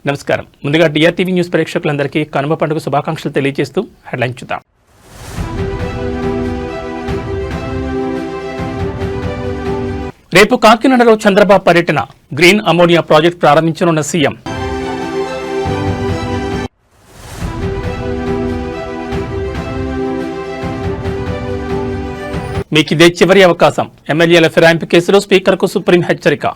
నమస్కారం. ముందుగా డిఆర్టీవీ న్యూస్ ప్రేక్షకులందరికీ కనుమ పండుగ శుభాకాంక్షలు తెలియజేస్తూ హెడ్లైన్ చూద్దాం. రేపు కాకినాడలో చంద్రబాబు పర్యటన, గ్రీన్ అమోనియా ప్రాజెక్టు ప్రారంభించనున్న సీఎం. మీకిదే చివరి అవకాశం, ఎమ్మెల్యేల ఫిరాయింపు కేసులో స్పీకర్కు సుప్రీం హెచ్చరిక.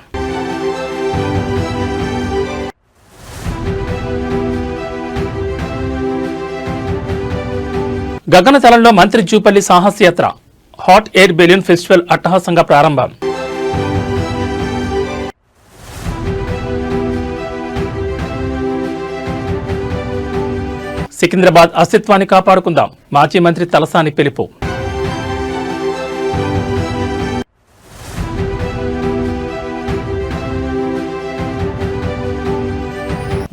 గగనతలంలో మంత్రి జూపల్లి సాహసయాత్ర, హాట్ ఎయిర్ బెలూన్ ఫెస్టివల్ అట్టహాసంగా ప్రారంభం. సికింద్రాబాద్ అస్తిత్వాన్ని కాపాడుకుందాం, మాజీ మంత్రి తలసాని పిలుపు.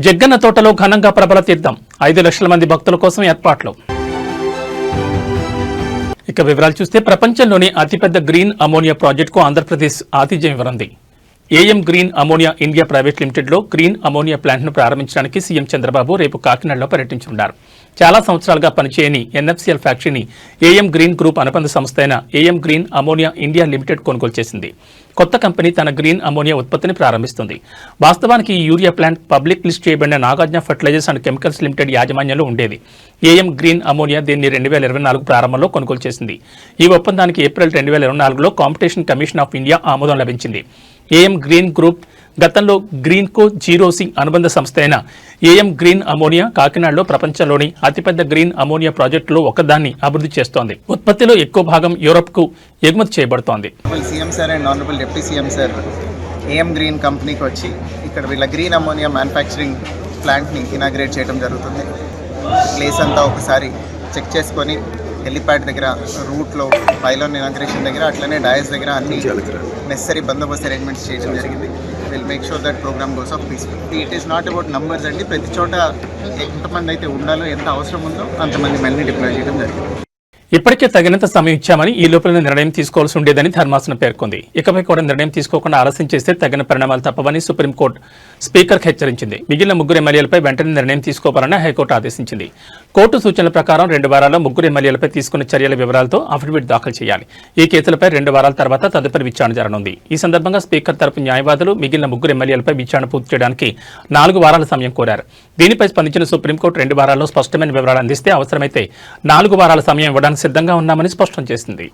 జగ్గన్న తోటలో ఘనంగా ప్రబల తీర్థం, 5 లక్షల మంది భక్తుల కోసం ఏర్పాట్లు. ఇక వివరాలు చూస్తే, ప్రపంచంలోని అతిపెద్ద గ్రీన్ అమోనియా ప్రాజెక్టుకు ఆంధ్రప్రదేశ్ ఆతిథ్యం ఇవ్వనుంది. AM green ammonia India private లిమిటెడ్లో green ammonia ప్లాంట్ను ప్రారంభించడానికి సీఎం చంద్రబాబు రేపు కాకినాడలో పర్యటించనున్నారు. చాలా సంవత్సరాలుగా పనిచేయని ఎన్ఎఫ్సీఎల్ ఫ్యాక్టరీని ఏఎం గ్రీన్ గ్రూప్ అనుబంధ సంస్థ అయిన AM green ammonia India limited కొనుగోలు చేసింది. కొత్త కంపెనీ తన గ్రీన్ అమోనియా ఉత్పత్తిని ప్రారంభిస్తుంది. వాస్తవానికి ఈ యూరియా ప్లాంట్ పబ్లిక్ లిస్ట్ చేయబడిన Nagarjuna fertilizers and chemicals limited యాజమాన్యంలో ఉండేది. ఏఎం గ్రీన్ అమోనియా దీన్ని 2024 ప్రారంభంలో కొనుగోలు చేసింది. ఈ ఒప్పందానికి ఏప్రిల్ 2024లో కాంపిటీషన్ కమిషన్ ఆఫ్ ఇండియా ఆమోదం లభించింది. ఏఎం గ్రీన్ గ్రూప్ గతంలో గ్రీన్కో జీరోసి అనుబంధ సంస్థ అయిన ఏఎం గ్రీన్ అమోనియా కాకినాడలో ప్రపంచంలోని అతిపెద్ద గ్రీన్ అమోనియా ప్రాజెక్టులో ఒకదాన్ని అభివృద్ధి చేస్తోంది. ఉత్పత్తిలో ఎక్కువ భాగం యూరప్కు ఎగుమతి చేయబడుతోంది. CM sir and honourable deputy CM sir AM green కంపెనీకి వచ్చి ఇక్కడ వీళ్ళ గ్రీన్ అమోనియా మ్యానుఫ్యాక్చరింగ్ ప్లాంట్ని ఇనాగ్రేట్ చేయడం జరుగుతుంది. ప్లేస్ అంతా ఒకసారి చెక్ చేసుకొని హెలిప్యాడ్ దగ్గర, రూట్లో, పైలాన్ ఇనాగ్రేషన్ దగ్గర, అట్లనే డయాస్ దగ్గర అన్ని నెసరీ బందోబస్తు అరేంజ్మెంట్స్ చేయడం జరిగింది. Will make sure that programme goes off peaceful. It is not about numbers అండి. ప్రతి చోట ఎంతమంది అయితే ఉండాలో, ఎంత అవసరం ఉందో అంతమంది మెల్ని డిప్లాయ్ చేయడం జరిగింది. ఇప్పటికే తగినంత సమయం ఇచ్చామని, ఈ లోపల నిర్ణయం తీసుకోవాల్సి ఉండేదని ధర్మాసనం పేర్కొంది. ఇకపై కూడా నిర్ణయం తీసుకోకుండా ఆలస్యం చేస్తే తగిన పరిణామాలు తప్పవని సుప్రీంకోర్టు స్పీకర్కు హెచ్చరించింది. మిగిలిన 3 ఎమ్మెల్యేలపై వెంటనే నిర్ణయం తీసుకోవాలని హైకోర్టు ఆదేశించింది. కోర్టు సూచనల ప్రకారం 2 వారాల్లో 3 ఎమ్మెల్యేలపై తీసుకున్న చర్యల వివరాలతో అఫిడవిట్ దాఖలు చేయాలి. ఈ కేసులపై 2 వారాల తర్వాత తదుపరి విచారణ జరగనుంది. ఈ సందర్భంగా స్పీకర్ తరపు న్యాయవాదులు మిగిలిన 3 ఎమ్మెల్యేలపై విచారణ పూర్తి చేయడానికి 4 వారాల సమయం కోరారు. దీనిపై స్పందించిన సుప్రీంకోర్టు 2 వారాల్లో స్పష్టమైన వివరాలు అందిస్తే అవసరమైతే 4 వారాల సమయం ఇవ్వడానికి సిద్ధంగా ఉన్నామని స్పష్టం చేసింది.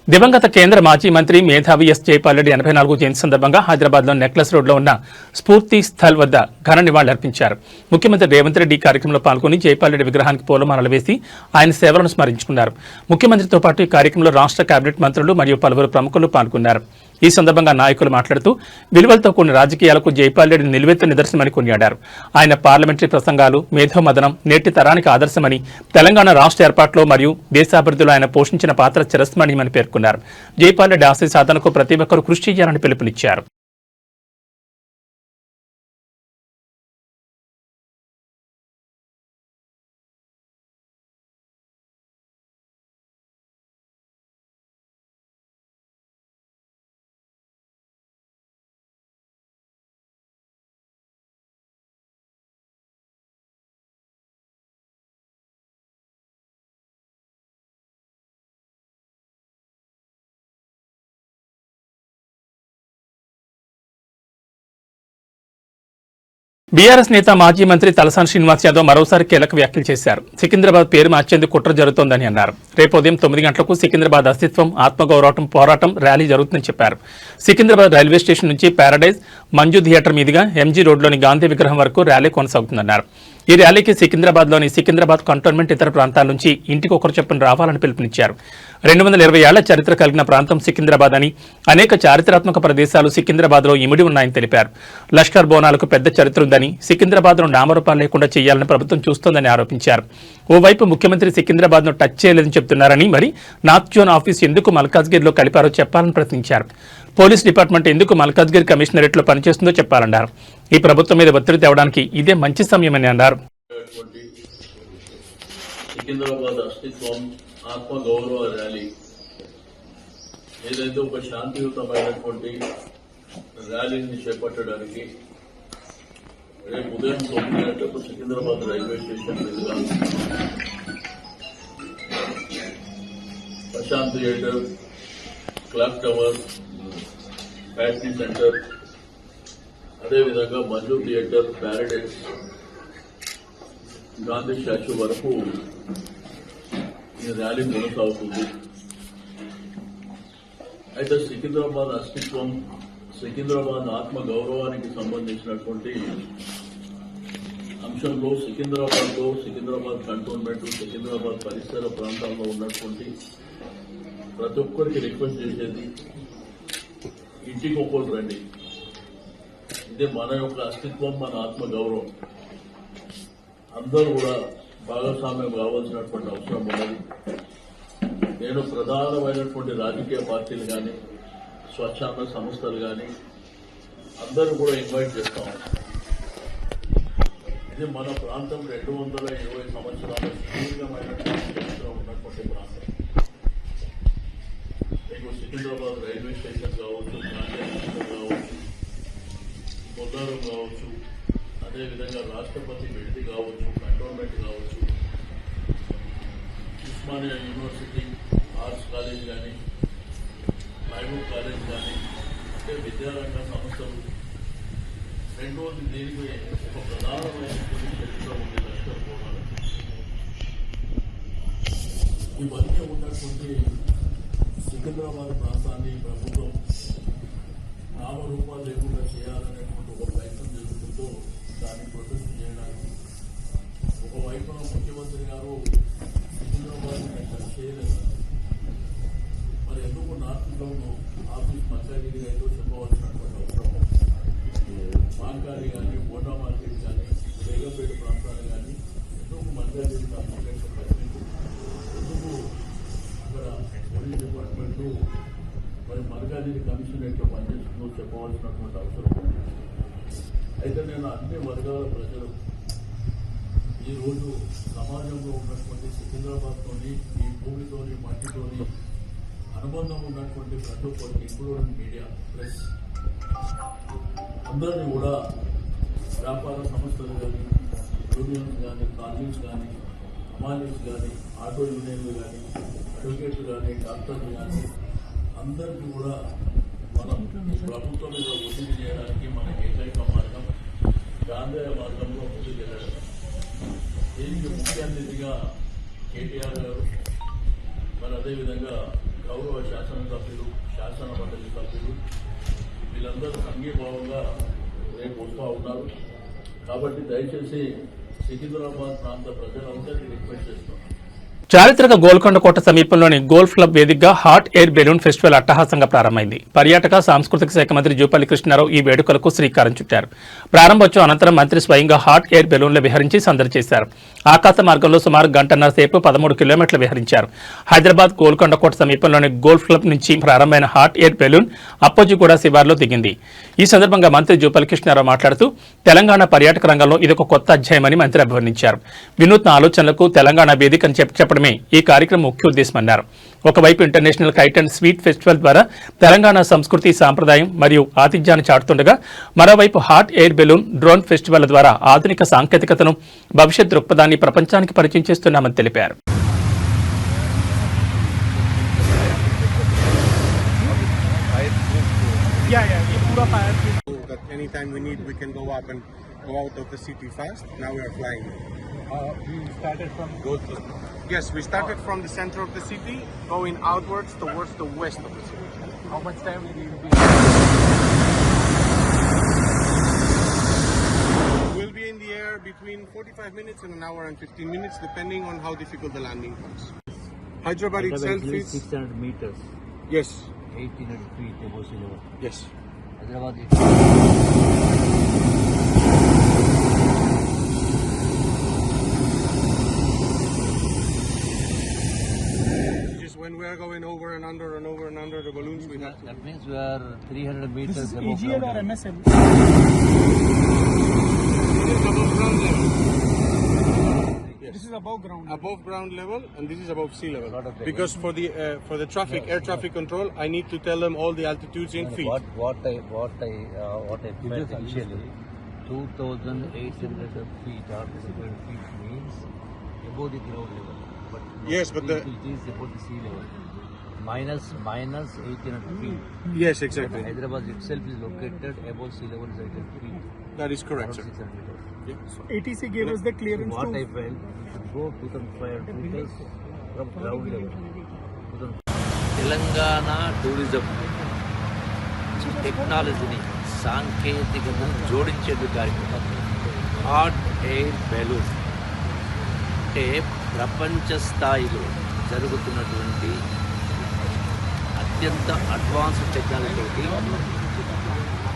దివంగత కేంద్ర మాజీ మంత్రి మేధావి ఎస్ జైపాల్ రెడ్డి 84వ జయంతి సందర్భంగా హైదరాబాద్లో నెక్లెస్ రోడ్లో ఉన్న స్ఫూర్తి స్థల్ వద్ద ఘన నివాళులర్పించారు. ముఖ్యమంత్రి రేవంత్ రెడ్డి కార్యక్రమంలో పాల్గొని జైపాల్ రెడ్డి విగ్రహానికి పూలమాలలు వేసి ఆయన సేవలను స్మరించుకున్నారు. ముఖ్యమంత్రితో పాటు ఈ కార్యక్రమంలో రాష్ట్ర కేబినెట్ మంత్రులు మరియు పలువురు ప్రముఖులు పాల్గొన్నారు. ఈ సందర్భంగా నాయకులు మాట్లాడుతూ విలువలతో కూడిన రాజకీయాలకు జైపాల్ రెడ్డి నిలువెత్తు నిదర్శనమని కొనియాడారు. ఆయన పార్లమెంటరీ ప్రసంగాలు మేధోమదనం నేటి తరానికి ఆదర్శమని, తెలంగాణ రాష్ట్ర ఏర్పాటులో మరియు దేశాభివృద్ధిలో ఆయన పోషించిన పాత్ర చిరస్మరణీయమని పేర్కొన్నారు. జైపాల్ రెడ్డి ఆశయ సాధనకు ప్రతి ఒక్కరూ కృషి చేయాలని పిలుపునిచ్చారు. బీఆర్ఎస్ నేత మాజీ మంత్రి తలసాని శ్రీనివాస్ యాదవ్ మరోసారి కీలక వ్యాఖ్యలు చేశారు. సికింద్రాబాద్ పేరు మార్చేందుకు కుట్ర జరుగుతోందని అన్నారు. రేపు ఉదయం 9 గంటలకు సికింద్రాబాద్ అస్తిత్వం, ఆత్మగౌరవం పోరాటం ర్యాలీ జరుగుతుందని చెప్పారు. సికింద్రాబాద్ రైల్వే స్టేషన్ నుంచి ప్యారడైజ్, మంజు థియేటర్ మీదుగా ఎంజీ రోడ్లోని గాంధీ విగ్రహం వరకు ర్యాలీ కొనసాగుతుందన్నారు. ఈ ర్యాలీకి సికింద్రాబాద్లోని సికింద్రాబాద్ కంటోన్మెంట్ ఇతర ప్రాంతాల నుంచి ఇంటికి ఒకరు చొప్పున రావాలని పిలుపునిచ్చారు. 220 ఏళ్ల చరిత్ర కలిగిన ప్రాంతం సికింద్రాబాద్ అని, అనేక చారిత్రాత్మక ప్రదేశాలు సికింద్రాబాద్లో ఇమిడి ఉన్నాయని తెలిపారు. లష్కర్ బోనాలకు పెద్ద చరిత్ర ఉందని, సికింద్రాబాద్ను నామరూపాలు లేకుండా చేయాలని ప్రభుత్వం చూస్తోందని ఆరోపించారు. ఓవైపు ముఖ్యమంత్రి సికింద్రాబాద్ను టచ్ చేయలేదని చెబుతున్నారని, మరి నార్త్ జోన్ ఆఫీస్ ఎందుకు మల్కాజ్గిరిలో కలిపారో చెప్పాలని ప్రశ్నించారు. పోలీస్ డిపార్ట్మెంట్ ఎందుకు మల్కాజ్గిరి కమిషనరేట్లో పనిచేస్తుందో చెప్పాలన్నారు. ఈ ప్రభుత్వం మీద ఒత్తిడి తేవడానికి ఇదే మంచి సమయమని అన్నారు. సికింద్రాబాద్ అస్తిత్వం ఆత్మగౌరవ ర్యాలీ ఏదైతే ఒక శాంతియుతమైనటువంటి ర్యాలీని చేపట్టడానికి రేపు ఉదయం 9 గంటలకు సికింద్రాబాద్ రైల్వే స్టేషన్ మీదుగా Prashant theatre, clock tower, factory centre, అదేవిధంగా Manju theatre, Paradise, Gandhi statue వరకు ఈ ర్యాలీ కొనసాగుతుంది. అయితే సికింద్రాబాద్ అస్తిత్వం, సికింద్రాబాద్ ఆత్మ గౌరవానికి సంబంధించినటువంటి అంశంలో సికింద్రాబాద్ కంటోన్మెంట్, సికింద్రాబాద్ పరిసర ప్రాంతాల్లో ఉన్నటువంటి ప్రతి ఒక్కరికి రిక్వెస్ట్ చేసేది, ఇంటికి ఒక్కరు రండి. ఇదే మన యొక్క అస్తిత్వం, మన ఆత్మ గౌరవం. అందరూ కూడా భాగస్వామ్యం కావాల్సినటువంటి అవసరం ఉన్నది. నేను ప్రధానమైనటువంటి రాజకీయ పార్టీలు కానీ, స్వచ్ఛంద సంస్థలు కానీ అందరూ కూడా ఇన్వైట్ చేస్తాం. ఇది మన ప్రాంతం 220 సంవత్సరాల సుదీర్ఘమైనటువంటి చరిత్ర ఉన్నటువంటి ప్రాంతం. మీకు సికింద్రాబాద్ రైల్వే స్టేషన్ కావచ్చు, గాంధీ హాస్పిటల్ కావచ్చు, బొల్లారం కావచ్చు, అదేవిధంగా రాష్ట్రపతి విడిది కావచ్చు, కంటోన్మెంట్ కావచ్చు, ఉస్మానియా యూనివర్సిటీ ఆర్ట్స్ కాలేజ్ కానీ, మహబూబ్ కాలేజ్ కానీ, అంటే విద్యారంగ సంస్థలు. రెండోది దీనికి ఒక ప్రధానమైనటువంటి చరిత్ర ఉంది, లష్కర్ పోరాటం. ఇవన్నీ ఉన్నటువంటి సికింద్రాబాద్ ప్రాంతాన్ని ప్రభుత్వం నామరూపాలు లేకుండా చేయాలనేటువంటి ఒక ప్రయత్నం జరుగుతుందో దాన్ని ప్రొటెస్ట్ చేయడానికి ఒకవైపున ముఖ్యమంత్రి గారు సికింద్రాబాద్ టచ్ చేయలేదు. మరి ఎందుకు నార్త్లో ఆఫీస్ మల్కాజిగిరి అయితే చెప్పవలసినటువంటి అవసరం. మాంకారి కానీ, ఓటా మార్కెట్ కానీ, బేగంపేట ప్రాంతాలు కానీ ఎందుకు మల్కాజిగిరి కాన్సన్ట్రేషన్ పెట్టలేదు? ఎందుకు అక్కడ పోలీస్ డిపార్ట్మెంట్ మరి మల్కాజిగిరి కమిషనరేట్ లో పనిచేస్తుందో చెప్పవలసినటువంటి అవసరం ఉంది. అయితే నేను అన్ని వర్గాల ప్రజలు ఈరోజు సమాజంలో ఉన్నటువంటి సికింద్రాబాద్తోని, ఈ భూమితోని, మట్టితోని అనుబంధం ఉన్నటువంటి ప్రతి ఒక్కరికి, ఇంక్లూడింగ్ మీడియా, ప్రెస్ అందరినీ కూడా వ్యాపార సంస్థలు కానీ, యూనియన్స్ కానీ, కాలనీస్ కానీ, అమాలీస్ కానీ, ఆటో యూనియన్లు కానీ, అడ్వకేట్లు కానీ, డాక్టర్లు కానీ అందరికీ కూడా మనం ప్రభుత్వం మీద ఒత్తిడి చేయడానికి మన ఏకైక మార్గం గాంధేయ మార్గంలో ముందుకు వెళ్ళడం. దీనికి ముఖ్య అతిథిగా కేటీఆర్ గారు, మరి అదేవిధంగా గౌరవ శాసనసభ్యులు, శాసన మండలి సభ్యులు వీళ్ళందరూ సంఘీభావంగా రేపు వస్తూ ఉన్నారు. కాబట్టి దయచేసి సికింద్రాబాద్ ప్రాంత ప్రజలందరికీ రిక్వెస్ట్ చేస్తున్నాం. చారిత్రక గోల్కొండ కోట సమీపంలోని గోల్ఫ్ క్లబ్ వేదికగా హాట్ ఎయిర్ బెలూన్ ఫెస్టివల్ అట్టహాసంగా ప్రారంభమైంది. పర్యాటక సాంస్కృతిక శాఖ మంత్రి జూపల్లి కృష్ణారావు ఈ వేడుకలకు శ్రీకారం చుట్టారు. ప్రారంభోత్సవం అనంతరం మంత్రి స్వయంగా హాట్ ఎయిర్ బెలూన్లు విహరించి సందడి చేశారు. ఆకాశ మార్గంలో సుమారు గంటన్నర సేపు 13 కిలోమీటర్లు విహరించారు. హైదరాబాద్ గోల్కొండ కోట సమీపంలోని గోల్ఫ్ క్లబ్ నుంచి ప్రారంభమైన హాట్ ఎయిర్ బెలూన్ అప్పోజిగూడ శివార్లో దిగింది. ఈ సందర్భంగా మంత్రి జూపల్లి కృష్ణారావు మాట్లాడుతూ తెలంగాణ పర్యాటక రంగంలో ఇదొక కొత్త అధ్యాయమని మంత్రి అభివర్ణించారు. వినూత్న ఆలోచనలకు తెలంగాణ వేదికని చెప్పడమే ఈ కార్యక్రమం ముఖ్య ఉద్దేశమన్నారు. ఒకవైపు international kite and sweet festival ద్వారా తెలంగాణ సంస్కృతి, సాంప్రదాయం మరియు ఆతిథ్యాన్ని చాటుతుండగా మరోవైపు hot air balloon, drone festival ద్వారా ఆధునిక సాంకేతికతను, భవిష్యత్ దృక్పథాన్ని ప్రపంచానికి పరిచయం చేస్తున్నామని తెలిపారు. Anytime we need, we can go up and go out of the city fast. Now we are flying. We started from Gotham. Yes, we started from the center of the city, going outwards towards the west of the city. How much time will you be? We'll be in the air between 45 minutes and an hour and 15 minutes, depending on how difficult the landing comes. Hyderabad itself is 600 meters, yes, 1800 feet above sea level. yes. Hyderabad. Just when we are going over and under and over and under the balloons, we have to. That means we are 300 meters This is above AGL ground or level. MSL? It is above ground level. Yes. This is above ground. Above ground level, and this is above sea level. Lot of them. Because for the traffic, air traffic control, I need to tell them all the altitudes in feet. What I felt initially, 2,800 feet or 700 feet means above the ground level. But Yes, but it is above the sea level. Minus 1,800 feet. Yes, exactly. Hyderabad itself is located above sea level 800 feet. That is correct, Around sir. 600 meters. So ATC gave us the So clearance what I to. felt, we should go 2,500 meters from ground level. Telangana tourism టెక్నాలజీని సాంకేతికతను జోడించేందుకు కార్యక్రమం hot air balloon అంటే ప్రపంచ స్థాయిలో జరుగుతున్నటువంటి అత్యంత advanced technology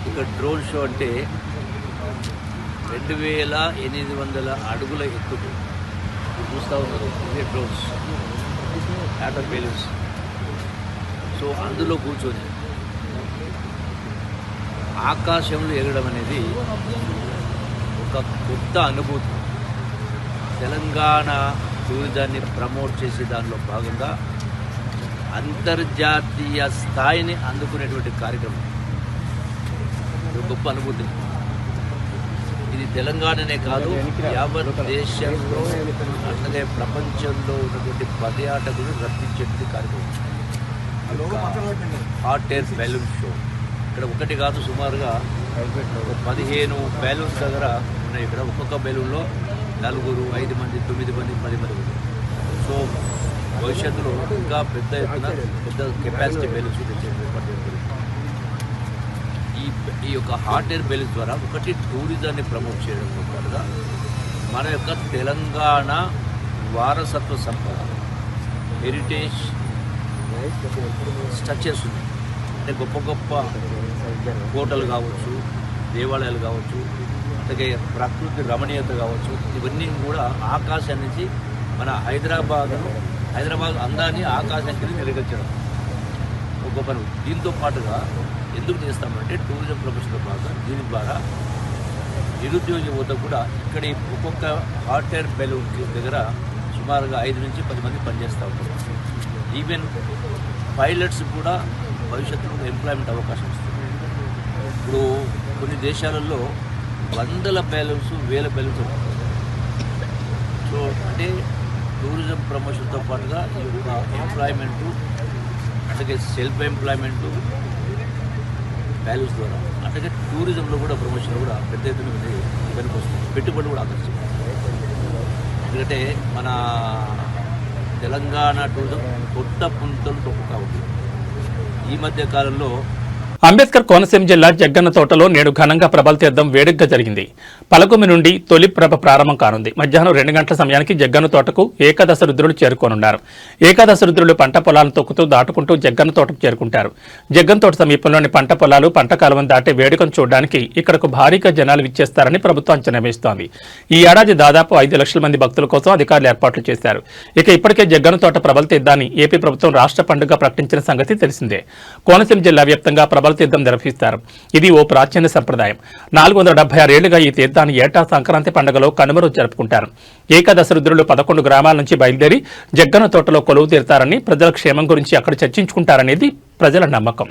ఇక drone show అంటే 2,800 అడుగుల ఎత్తుకు చూస్తూ ఉన్నారు ఇదే డ్రోన్స్ హాట్ బెలూన్స్. సో అందులో కూర్చొని ఆకాశంలో ఎగరడం అనేది ఒక కొత్త అనుభూతి. తెలంగాణ టూరిజాన్ని ప్రమోట్ చేసే దానిలో భాగంగా అంతర్జాతీయ స్థాయిని అందుకునేటువంటి కార్యక్రమం. ఇది గొప్ప అనుభూతి. ఇది తెలంగాణనే కాదు, యావత్ దేశంలో అట్లాగే ప్రపంచంలో ఉన్నటువంటి పర్యాటకులు రప్పించేటువంటి కార్యక్రమం హాట్ ఎయిర్ బెలూన్ షో. ఇక్కడ ఒకటి కాదు, సుమారుగా 15 బెలూన్స్ దగ్గర ఉన్నాయి. ఇక్కడ ఒక్కొక్క బెలూన్లో 4, 5 మంది, 9 మంది, 10 మంది. సో భవిష్యత్తులో ఇంకా పెద్ద ఎత్తున పెద్ద కెపాసిటీ బెలూన్స్ తెచ్చేటువంటి ఈ యొక్క హాట్ ఎయిర్ బెలూన్స్ ద్వారా ఒకటి టూరిజాన్ని ప్రమోట్ చేయడంతో పాటుగా మన యొక్క తెలంగాణ వారసత్వ సంపద హెరిటేజ్ స్ట్రక్చర్స్ ఉన్నాయి. అంటే గొప్ప గొప్ప కోటలు కావచ్చు, దేవాలయాలు కావచ్చు, అలాగే ప్రకృతి రమణీయత కావచ్చు, ఇవన్నీ కూడా ఆకాశం నుంచి మన హైదరాబాద్ అందాన్ని ఆకాశానికి మెరుగుపరచడం ఒక గొప్ప. దీంతో పాటుగా ఎందుకు చేస్తామంటే టూరిజం ప్రొఫెషన్తో పాటుగా దీని ద్వారా నిరుద్యోగ యువత కూడా ఇక్కడ ఒక్కొక్క హాట్ ఎయిర్ బెలూన్ దగ్గర సుమారుగా 5 నుంచి 10 మంది పనిచేస్తూ ఉంటారు. ఈవెన్ పైలట్స్ కూడా భవిష్యత్తులో ఎంప్లాయ్మెంట్ అవకాశం ఇస్తుంది. ఇప్పుడు కొన్ని దేశాలలో 100 బెలూన్స్ 1000 బెలూన్స్ ఉంటాయి. సో అంటే టూరిజం ప్రమోషన్తో పాటుగా ఈ యొక్క ఎంప్లాయ్మెంటు, అలాగే సెల్ఫ్ ఎంప్లాయ్మెంటు బెలూన్స్ ద్వారా, అలాగే టూరిజంలో కూడా ప్రమోషన్ కూడా పెద్ద ఎత్తున వెనుక వస్తుంది. పెట్టుబడి కూడా ఆకర్షిస్తుంది. ఎందుకంటే మన తెలంగాణ టూరిజం కొత్త పుంతలు తొక్కుతూ ఉంది. ఈ మధ్య కాలంలో అంబేద్కర్ కోనసీమ జిల్లా జగ్గన్న తోటలో నేడు ఘనంగా ప్రభల తీర్థం వేడుకగా జరిగింది. పలకుమి నుండి తొలి ప్రభ ప్రారంభం కానుంది. మధ్యాహ్నం 2 గంటల సమయానికి జగ్గన్న తోటకు ఏకాదశ రుద్రులు చేరుకోనున్నారు. ఏకాదశ రుద్రులు పంట పొలాలను తొక్కుతూ దాటుకుంటూ జగ్గన్న తోటకు చేరుకుంటారు. జగ్గన్న తోట సమీపంలోని పంట పొలాలు, పంట కాలువను దాటే వేడుకను చూడడానికి ఇక్కడకు భారీగా జనాలు విచ్చేస్తారని ప్రభుత్వం అంచనా వేస్తోంది. ఈ ఏడాది దాదాపు 5 లక్షల మంది భక్తుల కోసం అధికారులు ఏర్పాట్లు చేశారు. ఇక ఇప్పటికే జగ్గన్న తోట ప్రభల తీర్థాన్ని ఏపీ ప్రభుత్వం రాష్ట్ర పండుగ ప్రకటించిన సంగతి తెలిసిందే. కోనసీమ జిల్లా వ్యాప్తంగా ప్రభల తీర్థం నిర్వహిస్తారు. ఇది ఓ ప్రాచీన సంప్రదాయం. 476 ఏళ్లుగా ఈ తీర్థాన్ని ఏటా సంక్రాంతి పండుగలో కనుమ రోజు జరుపుకుంటారు. ఏకాదశ రుద్రులు 11 గ్రామాల నుంచి బయలుదేరి జగ్గన్న తోటలో కొలువు తీరుతారని, ప్రజల క్షేమం గురించి అక్కడ చర్చించుకుంటారనేది ప్రజల నమ్మకం.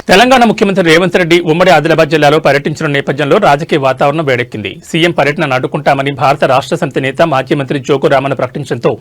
తెలంగాణ ముఖ్యమంత్రి రేవంత్ రెడ్డి ఉమ్మడి ఆదిలాబాద్ జిల్లాలో పర్యటించిన నేపథ్యంలో రాజకీయ వాతావరణం వేడెక్కింది. సీఎం పర్యటనను అడ్డుకుంటామని భారత రాష్ట్ర సమితి నేత మాజీ మంత్రి జోగు రామన్ ప్రకటించడంతో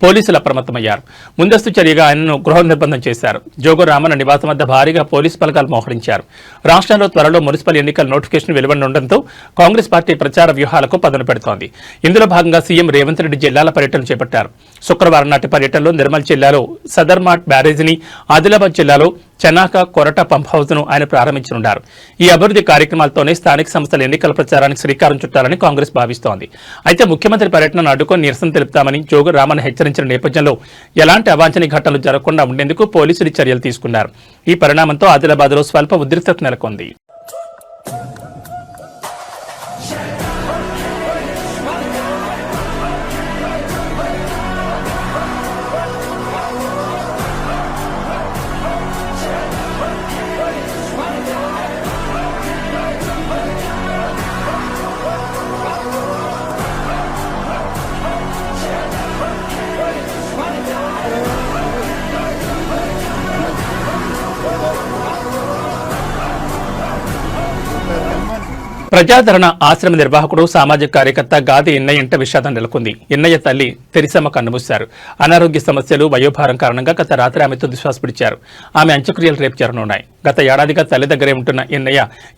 పోలీసులు అప్రమత్తమయ్యారు. ముందస్తు చర్యగా ఆయనను గృహ నిర్బంధం చేశారు. జోగు రామన్ నివాసం వద్ద భారీగా పోలీసు బలగాలు మోహరించారు. రాష్ట్రంలో త్వరలో మున్సిపల్ ఎన్నికల నోటిఫికేషన్ వెలువడనుండటంతో కాంగ్రెస్ పార్టీ ప్రచార వ్యూహాలకు పదును పెడుతోంది. ఇందులో భాగంగా సీఎం రేవంత్ రెడ్డి జిల్లాల పర్యటన చేపట్టారు. శుక్రవారం నాటి పర్యటనలో నిర్మల్ జిల్లాలో సదర్మాట్ బ్యారేజీని, ఆదిలాబాద్ జిల్లాలో చెనాక కొరట పంప్ హౌస్ ను ఆయన ప్రారంభించనున్నారు. ఈ అభివృద్ధి కార్యక్రమాలతోనే స్థానిక సంస్థల ఎన్నికల ప్రచారానికి శ్రీకారం చుట్టాలని కాంగ్రెస్ భావిస్తోంది. అయితే ముఖ్యమంత్రి పర్యటనను అడ్డుకొని నిరసన తెలుపుతామని జోగు రామన్ హెచ్చరించిన నేపథ్యంలో ఎలాంటి అవాంఛనీయ ఘటనలు జరగకుండా ఉండేందుకు పోలీసులు చర్యలు తీసుకున్నారు. ఈ పరిణామంతో ఆదిలాబాద్లో స్వల్ప ఉద్రిక్తత నెలకొంది. ప్రజాదరణ ఆశ్రమ నిర్వాహకుడు, సామాజిక కార్యకర్త గాది ఎన్నయ్య ఇంట విషాదం నెలకొంది. ఎన్నయ్య తల్లి తెరిసమ్మ కన్నుమూశారు. అనారోగ్య సమస్యలు, వయోభారం కారణంగా గత రాత్రి ఆమె తుదిశ్వాస విడిచారు. ఆమె అంత్యక్రియలు రేపు జరగనున్నాయి. గత ఏడాదిగా తల్లి దగ్గరే ఉంటున్న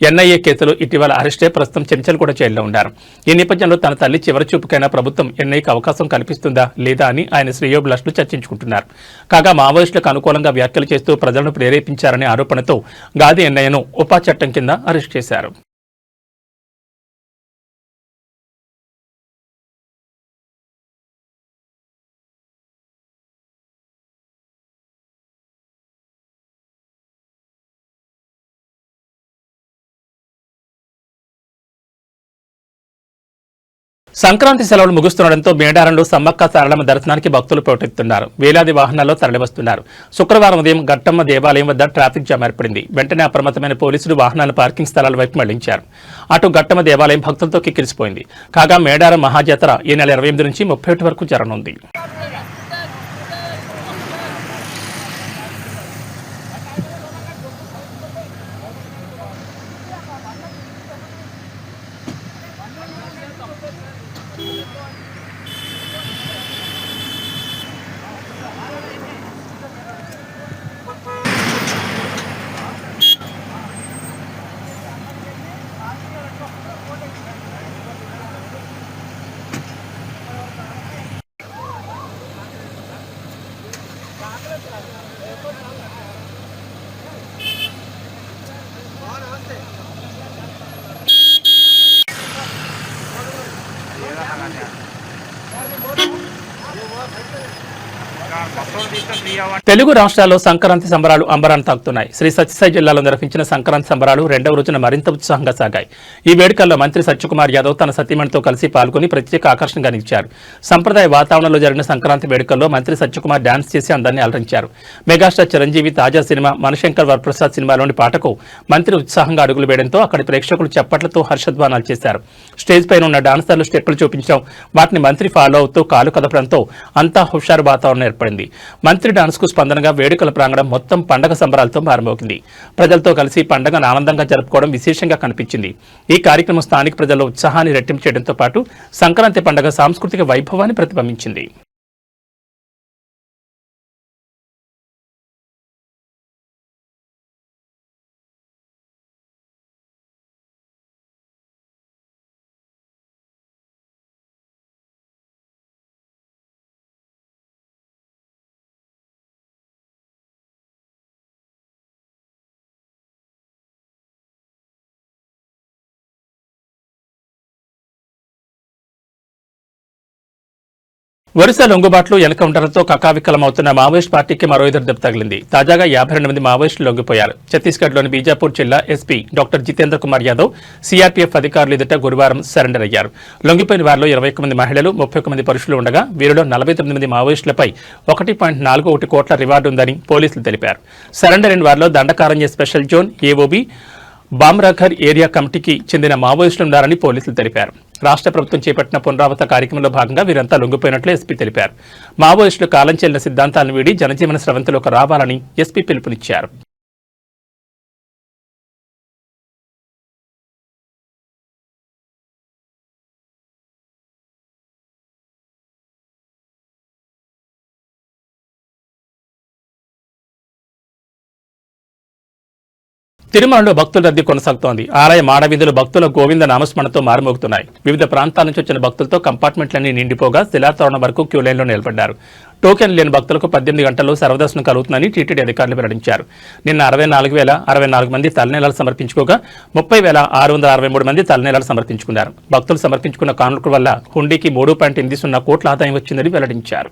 ఎన్ఐఏ కేసులో ఇటీవల అరెస్టే ప్రస్తుతం చెంచల్గూడ జైల్లో ఉన్నారు. ఈ నేపథ్యంలో తన తల్లి చివరి చూపుకైనా ప్రభుత్వం ఎన్ఐఏకి అవకాశం కల్పిస్తుందా లేదా అని ఆయన శ్రేయోభిలాషులు చర్చించుకుంటున్నారు. కాగా మావోయిస్టులకు అనుకూలంగా వ్యాఖ్యలు చేస్తూ ప్రజలను ప్రేరేపించారనే ఆరోపణతో గాది ఎన్నయ్యను ఉపా చట్టం కింద అరెస్ట్ చేశారు. సంక్రాంతి సెలవులు ముగుస్తుండటంతో మేడారంలో సమ్మక్క సారలమ్మ దర్శనానికి భక్తులు పోటెత్తున్నారు. వేలాది వాహనాల్లో తరలివస్తున్నారు. శుక్రవారం ఉదయం గట్టమ్మ దేవాలయం వద్ద ట్రాఫిక్ జామ్ ఏర్పడింది. వెంటనే అప్రమత్తమైన పోలీసులు వాహనాల పార్కింగ్ స్థలాల వైపు మళ్లించారు. అటు గట్టమ్మ దేవాలయం భక్తులతో కిక్కిరిసిపోయింది. కాగా మేడారం మహాజాతర ఈ నెల 28 నుంచి 31 వరకు జరగనుంది. తెలుగు రాష్ట్రాల్లో సంక్రాంతి సంబరాలు అంబరాన్ని తాకుతున్నాయి. శ్రీ సత్యసాయి జిల్లాలో నిర్వహించిన సంక్రాంతి సంబరాలు 2వ రోజున మరింత ఉత్సాహంగా సాగాయి. ఈ వేడుకల్లో మంత్రి సత్యకుమార్ యాదవ్ తన సతీమణితో కలిసి పాల్గొని ప్రత్యేక ఆకర్షణగా నిలిచారు. సంప్రదాయ వాతావరణంలో జరిగిన సంక్రాంతి వేడుకల్లో మంత్రి సత్యకుమార్ డాన్స్ చేసి అందరినీ అలరించారు. మెగాస్టార్ చిరంజీవి తాజా సినిమా మనశంకర్ వరప్రసాద్ సినిమాలోని పాటకు మంత్రి ఉత్సాహంగా అడుగులు వేయడంతో అక్కడి ప్రేక్షకులు చప్పట్లతో హర్షధ్వానాలు చేశారు. స్టేజ్ పైన ఉన్న డాన్సర్లు స్టెప్పులు చూపించడం, వాటిని మంత్రి ఫాలో అవుతూ కాలు కదపడంతో అంతా హుషారు వాతావరణం ఏర్పడింది. మంత్రి డాన్స్ కు స్పందనగా వేడుకల ప్రాంగణం మొత్తం పండగ సంబరాలతో మారుమోగింది. ప్రజలతో కలిసి పండగను ఆనందంగా జరుపుకోవడం విశేషంగా కనిపించింది. ఈ కార్యక్రమం స్థానిక ప్రజల్లో ఉత్సాహాన్ని రెట్టింపు చేయడంతో పాటు సంక్రాంతి పండగ సాంస్కృతిక వైభవాన్ని ప్రతిబింబించింది. వరుస లొంగుబాట్లు, ఎన్కౌంటర్లతో కకావికలమవుతున్న మావోయిస్ట్ పార్టీకి మరో ఎదురు దెబ్బ తగిలింది. తాజాగా 52 మంది మావోయిస్టులు లొంగిపోయారు. ఛత్తీస్గఢ్లోని బీజాపూర్ జిల్లా SP doctor Jitendra Kumar Yadav CRPF అధికారులు ఎదుట గురువారం సరెండర్ అయ్యారు. లొంగిపోయిన వారిలో 21 మంది మహిళలు, 31 మంది పురుషులు ఉండగా వీరిలో 49 మంది మావోయిస్టులపై 1.41 కోట్ల రివార్డు ఉందని పోలీసులు తెలిపారు. సరెండర్ అయిన వారిలో Dandakaranya special zone AOB, Bhamragad area కమిటీకి చెందిన మావోయిస్టులున్నారని పోలీసులు తెలిపారు. రాష్ట్ర ప్రభుత్వం చేపట్టిన పునరావృత కార్యక్రమంలో భాగంగా వీరంతా లొంగిపోయినట్లు ఎస్పీ తెలిపారు. మావోయిస్టులు కాలం చెల్లిన సిద్ధాంతాలను వీడి జనజీవన స్రవంతిలోకి రావాలని ఎస్పీ పిలుపునిచ్చారు. తిరుమలలో భక్తుల రద్దీ కొనసాగుతోంది. ఆలయ మాడవీధులు భక్తుల గోవింద నామస్మరణతో మారుమోగుతున్నాయి. వివిధ ప్రాంతాల నుంచి వచ్చిన భక్తులతో కంపార్ట్మెంట్లన్నీ నిండిపోగా శిలాతోరణం వరకు క్యూ లైన్లో నిలబడ్డారు. టోకెన్ లేని భక్తులకు 18 గంటల్లో సర్వదర్శనం కలుగుతుందని టీటీడీ అధికారులు వెల్లడించారు. నిన్న 64,064 మంది తలనీలాలు సమర్పించుకోగా 30,663 మంది తలనీలాలు సమర్పించుకున్నారు. భక్తులు సమర్పించుకున్న కానుకల వల్ల హుండీకి 3.80 కోట్ల ఆదాయం వచ్చిందని వెల్లడించారు.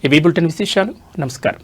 ఇవి బులెటిన్ విశేషాలు. నమస్కారం.